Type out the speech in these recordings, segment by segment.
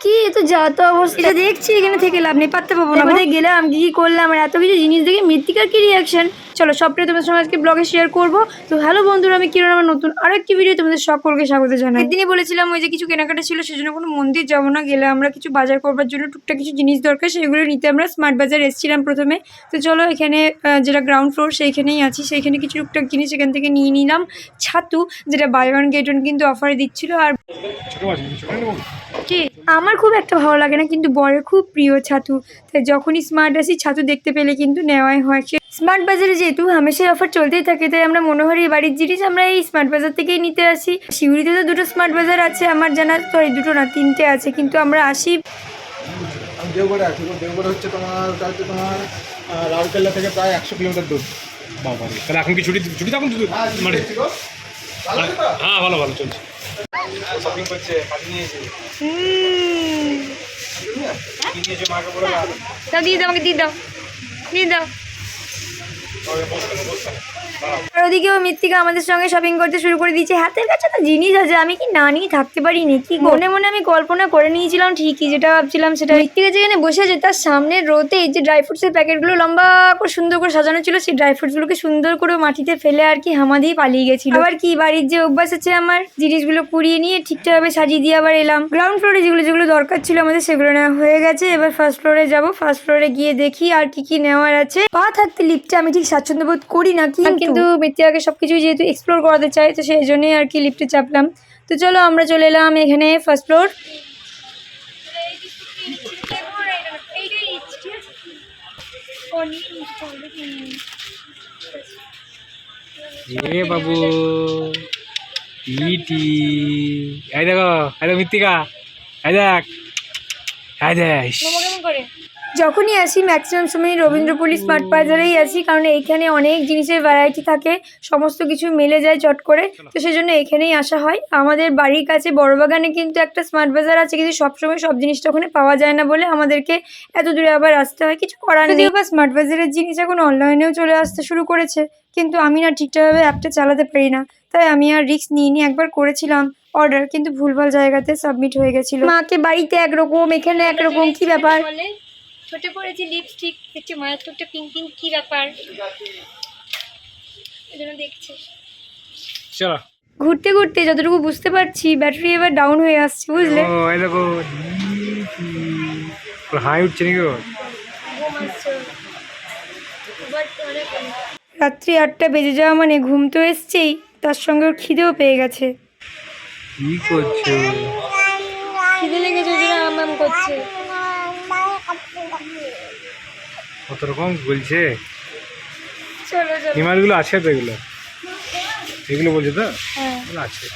কি তো যা তো অবস্থা দেখছি, এখানে থেকে লাভ নেই, পাত্তা পাবো না। কোথায় গেলাম, কি করলাম, আর এত কিছু জিনিস দেখে মৃত্তিকার কি রিয়াকশন, চলো সবটাই তোমাদের সঙ্গে আজকে ব্লগে শেয়ার করবো। তো হ্যালো বন্ধুরা, আমি কিরণ, আমার নতুন আরো একটি ভিডিও তোমাদের সকলকে স্বাগত জানাই। একদিনই বলেছিলাম ওই যে কিছু কেনাকাটা ছিল, সেজন্য কোনো মন্দির যাবো না, গেলে আমরা কিছু বাজার করবার জন্য টুকটাক কিছু জিনিস দরকার, সেগুলো নিতে আমরা স্মার্ট বাজার এসেছিলাম প্রথমে। তো চলো এখানে যেটা গ্রাউন্ড ফ্লোর সেইখানেই আছি, সেইখানে কিছু টুকটাক জিনিস এখান থেকে নিয়ে নিলাম। ছাতু, যেটা বাই ওয়ান গেট ওয়ান কিন্তু অফারে দিচ্ছিল। আর কি আমার খুব একটা ভালো লাগে না, কিন্তু বরের খুব প্রিয় ছাতু, তাই যখনই স্মার্ট আসি ছাতু দেখতে পেলে কিন্তু নেওয়াই হয়। স্মার্ট বাজারে যেহেতু হামেশাই অফার চলতেই থাকে, তাই আমরা মনোহরি বাড়ির জিনিস আমরা এই স্মার্ট বাজার থেকেই নিতে আসি। শিউরিতে তো দুটো স্মার্ট বাজার আছে আমার জানা, সরি দুটো না তিনটে আছে, কিন্তু আমরা আসি দেওঘরে আছি। দেওঘরে হচ্ছে তোমার রাউরকেল্লা থেকে প্রায় 100 কিলোমিটার দূর। বাবা রে, তাহলে এখন কি ছুটি ছুটি তখন মানে হ্যাঁ ভালো ভালো চলছে। শপিং করছে, কাজ নিয়েছে। কি নিয়েছে মাকে বলে দাও, দিয়ে দাও, আমাকে দিয়ে দাও, দিয়ে দাও। আর ওদিকেও মৃত্তিকা আমাদের সঙ্গে শপিং করতে শুরু করে দিয়েছে। হাতের কাছে তো জিনিস আছে, আমি কি না নিয়ে থাকতে পারি নাকি? মনে মনে আমি কল্পনা করে নিয়েছিলাম ঠিকই, যেটা ভাবছিলাম সেটা। মৃত্তিকা যেখানে বসে আছে তার সামনের রোতে এই যে ড্রাই ফ্রুটসের প্যাকেটগুলো লম্বা করে সুন্দর করে সাজানো ছিল, সেই ড্রাই ফ্রুটসগুলোকে সুন্দর করে মাটিতে ফেলে আর কি হামা দিয়ে পালিয়ে গেছিল। আবার কি বাড়ির যে অভ্যাস আছে আমার, জিনিসগুলো কুড়িয়ে নিয়ে ঠিকঠাকভাবে সাজিয়ে দিয়ে আবার এলাম। গ্রাউন্ড ফ্লোরে যেগুলো যেগুলো দরকার ছিল আমাদের সেগুলো নেওয়া হয়ে গেছে। এবার ফার্স্ট ফ্লোরে যাবো, ফার্স্ট ফ্লোরে গিয়ে দেখি আর কি কি নেওয়ার আছে। পা থাকতে লিফটে আমি ঠিক স্বাচ্ছন্দ্য বোধ করি না, কিন্তু মৃত্তিকাকে সবকিছু যেহেতু এক্সপ্লোর করাতে চাই, তো সেই জন্যই আর কি লিফটে চাপলাম। তো চলো আমরা চলে এলাম এখানে ফার্স্ট ফ্লোর। এ বাবু ইটি, এই দেখো, এই দেখো মৃত্তিকা, এই দেখ, এই দেখ। যখনই আসি ম্যাক্সিমাম সময় রবীন্দ্রপল্লী স্মার্ট বাজারেই আসি, কারণ এইখানে অনেক জিনিসের ভ্যারাইটি থাকে, সমস্ত কিছু মিলে যায় চট করে, তো সেই জন্য এখানেই আসা হয়। আমাদের বাড়ির কাছে বড়বাগানে কিন্তু একটা স্মার্ট বাজার আছে, কিন্তু সবসময় সব জিনিসটা ওখানে পাওয়া যায় না বলে আমাদেরকে এত দূরে আবার আসতে হয়, কিছু করার নেই। বা স্মার্ট বাজারের জিনিস এখন অনলাইনেও চলে আসতে শুরু করেছে, কিন্তু আমি না ঠিকঠাকভাবে অ্যাপটা চালাতে পারি না, তাই আমি আর রিস্ক নিইনি। একবার করেছিলাম অর্ডার, কিন্তু ভুলভাল জায়গাতে সাবমিট হয়ে গেছিল। মাকে বাড়িতে একরকম, এখানে একরকম, কি ব্যাপার? ছোট পড়েছি লিপস্টিক, দেখছি মায়ের চোখটা পিঙ্ক পিঙ্ক, কি ব্যাপার? এজন্য দেখছি। চলো ঘুরতে ঘুরতে যতটুকু বুঝতে পারছি ব্যাটারি এবার ডাউন হয়ে আসছে, বুঝলে? ও এই দেখো হাই উঠছে নাকি গো? রাত্রি 8টা বেজে যাওয়া মানে ঘুম তো এসছেই, তার সঙ্গে ওর খিদেও পেয়ে গেছে। কি করছো? খিদে লেগেছে, ওই জন্য আম করছে। কত রকম বলছে। চলো চলো। হিমালগুলো আছে তো, এগুলো এগুলো বলছে তো? হ্যাঁ, এগুলো আছে।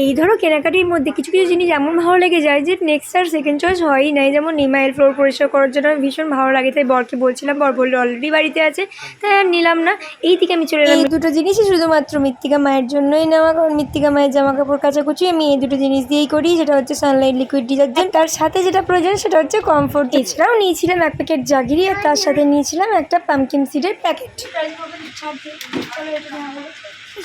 এই ধরো কেনাকাটির মধ্যে কিছু কিছু জিনিস এমন ভালো লেগে যায় যে নেক্সট আর সেকেন্ড চয়েস হয়ই নাই। যেমন নিমাইয়ের ফ্লোর পরিষ্কার করার জন্য আমার ভীষণ ভালো লাগে, তাই বরকে বলছিলাম, বর বললো অলরেডি বাড়িতে আছে, তাই আর নিলাম না। এই দিকে আমি চলে এলাম। এই দুটো জিনিসই শুধুমাত্র মৃত্তিকা মায়ের জন্যই নেওয়া, কারণ মৃত্তিকা মায়ের জামা কাপড় কাচাকুচি আমি এই দুটো জিনিস দিয়েই করি, যেটা হচ্ছে সানলাইট লিকুইড ডিটারজেন্ট, তার সাথে যেটা প্রয়োজন সেটা হচ্ছে কমফোর্ট। এছাড়াও নিয়েছিলাম এক প্যাকেট জাগিরি, আর তার সাথে নিয়েছিলাম একটা পামকিন সিডের প্যাকেট।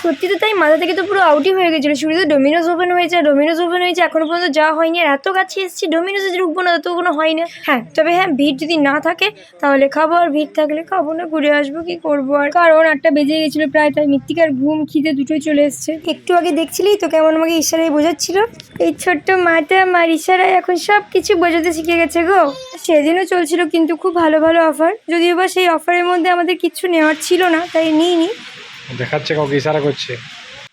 সত্যি তো তাই, মাথা থেকে তো পুরো আউটই হয়ে গেছিলো। শুরু তো ডোমিনোজ ওপেন হয়েছে, ডোমিনোজ ওপেন হয়েছে, এখনো পর্যন্ত যাওয়া হয়নি, আর এত কাছে এসেছি, ডোমিনোজে ঢুকবো না তো কোনো হয় না। হ্যাঁ, তবে হ্যাঁ, ভিড় যদি না থাকে তাহলে খাবো, আর ভিড় থাকলে খাবো না, ঘুরে আসবো, কি করবো আর। কারণ 8টা বেজে গেছিলো প্রায়, তাই মৃত্তিকার ঘুম খিদে দুটোই চলে এসছে। একটু আগে দেখছিলি তো কেমন আমাকে ইশারায় বোঝাচ্ছিল। এই ছোট্ট মাটা আমার ইশারায় এখন সব কিছু বোঝাতে শিখে গেছে গো। সেদিনও চলছিল কিন্তু খুব ভালো ভালো অফার, যদিও বা সেই অফারের মধ্যে আমাদের কিচ্ছু নেওয়ার ছিল না, তাই নিইনি। দেখাচ্ছে, কাউকে ইশারা করছে।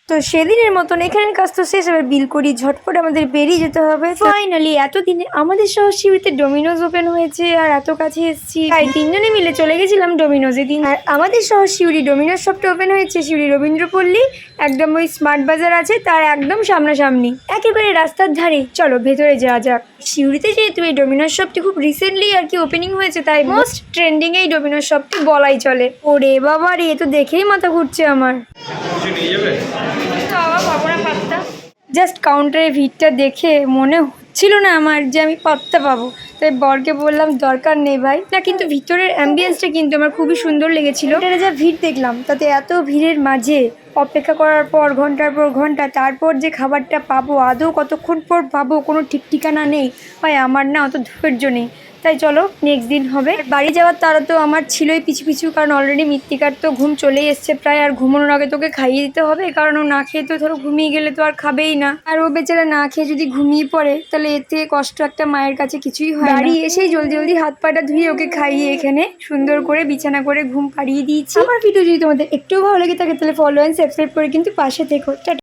তো সেদিনের মতন এখানের কাজ তো শেষ, এবার বিল করি, ঝটপট আমাদের বেরিয়ে যেতে হবে। ফাইনালি এতদিনে আমাদের শহর শিউরিতে ডোমিনোজ ওপেন হয়েছে, আর এত কাছে এসেছি, তাই তিনজনে মিলে চলে গেছিলাম ডোমিনোজে দিন। আর আমাদের শহর শিউরি ডোমিনোজ শপটা ওপেন হয়েছে শিউরি রবীন্দ্রপল্লী, একদম ওই স্মার্ট বাজার আছে তার একদম সামনাসামনি, একেবারে রাস্তার ধারে। চলো ভেতরে যাওয়া যাক। শিউরিতে যেহেতু এই ডোমিনোজ শপটি খুব রিসেন্টলি আর কি ওপেনিং হয়েছে, তাই মোস্ট ট্রেন্ডিং এই ডোমিনোজ শপটি বলাই চলে। ওরে বাবা রে, এ তো দেখেই মাথা ঘুরছে আমার। জাস্ট কাউন্টারের ভিড়টা দেখে মনে হচ্ছিল না আমার যে আমি পাত্তা পাবো, তাই বরকে বললাম দরকার নেই ভাই না, কিন্তু ভিতরের অ্যাম্বিয়েন্সটা কিন্তু আমার খুবই সুন্দর লেগেছিল। এটা যা ভিড় দেখলাম, তাতে এত ভিড়ের মাঝে অপেক্ষা করার পর ঘন্টার পর ঘন্টা, তারপর যে খাবারটা পাবো আদৌ কতক্ষণ পর পাবো কোনো ঠিক ঠিকানা নেই। ভাই আমার না অত ধৈর্য নেই, তাই চলো নেক্সট দিন হবে। বাড়ি যাওয়ার তারা তো আমার ছিলই পিছু পিছু, কারণ অলরেডি মৃত্তিকার তো ঘুম চলেই এসছে প্রায়, আর ঘুমানোর আগে তোকে খাইয়ে দিতে হবে, কারণ ও না খেয়ে তো ধরো ঘুমিয়ে গেলে তো আর খাবেই না, আর ও বেচারা না খেয়ে যদি ঘুমিয়ে পড়ে তাহলে এর থেকে কষ্ট একটা মায়ের কাছে কিছুই হয় না। বাড়ি এসেই জলদি জলদি হাত পাটা ধুয়ে ওকে খাইয়ে এখানে সুন্দর করে বিছানা করে ঘুম পাড়িয়ে দিয়েছি। আমার ভিডিও যদি তোমাদের একটু ভালো লেগে থাকে তাহলে ফলো অ্যান্ড সাবস্ক্রাইব করে কিন্তু পাশে থেকো। টাটা।